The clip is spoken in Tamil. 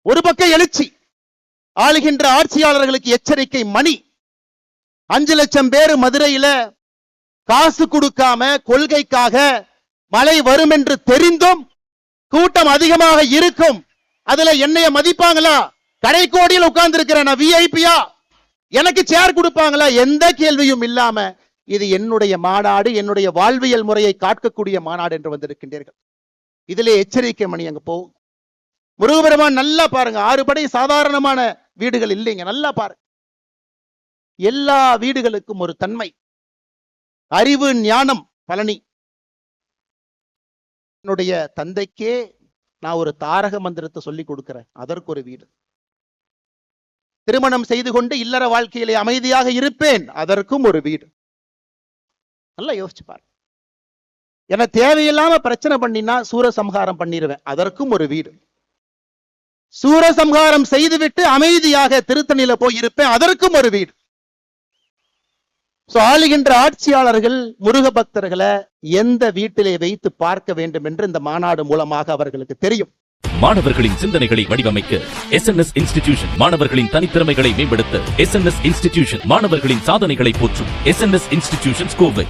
ஒரு பக்கம் எழுச்சி, ஆளுகின்ற ஆட்சியாளர்களுக்கு எச்சரிக்கை மணி. 5 லட்சம் பேர் மதுரையில காசு கொடுக்காம கொள்கைக்காக மழை வரும் என்று தெரிந்தும் கூட்டம் அதிகமாக இருக்கும். அதுல என்னைய மதிப்பாங்களா? கடைக்கோடியில் உட்கார்ந்து இருக்கிறேன், விஐபியா, எனக்கு சேர் கொடுப்பாங்களா? எந்த கேள்வியும் இல்லாம இது என்னுடைய மாநாடு, என்னுடைய வாழ்வியல் முறையை காக்கக்கூடிய மாநாடு என்று வந்திருக்கின்றீர்கள். இதிலே எச்சரிக்கை மணி அங்க போகும். முருகபெருமான் நல்லா பாருங்க, 6 படை சாதாரணமான வீடுகள் இல்லைங்க. நல்லா பாருங்க, எல்லா வீடுகளுக்கும் ஒரு தன்மை, அறிவு, ஞானம். பழனி என்னுடைய தந்தைக்கே நான் ஒரு தாரக மந்திரத்தை சொல்லி கொடுக்கிறேன், அதற்கு ஒரு வீடு. திருமணம் செய்து கொண்டு இல்லற வாழ்க்கையிலே அமைதியாக இருப்பேன், அதற்கும் ஒரு வீடு. நல்லா யோசிச்சு பாரு. என தேவையில்லாம பிரச்சனை பண்ணினா சூரசம்ஹாரம் பண்ணிடுவேன், அதற்கும் ஒரு வீடு. சூரசம்ஹாரம் செய்துவிட்டு அமைதியாக திருத்தணியில போய் இருப்பேன், அதற்கும் ஒரு வீடு. ஆளுகின்ற ஆட்சியாளர்கள் முருக பக்தர்களை எந்த வீட்டிலே வைத்து பார்க்க வேண்டும் என்று இந்த மாநாடு மூலமாக அவர்களுக்கு தெரியும். மாணவர்களின் சிந்தனைகளை வடிவமைக்க SNS இன்ஸ்டிடியூஷன், மாணவர்களின் தனித்திறமைகளை மேம்படுத்த SNS இன்ஸ்டிடியூஷன், மாணவர்களின் சாதனைகளை போற்றும் SNS இன்ஸ்டிடியூஷன் கோவை.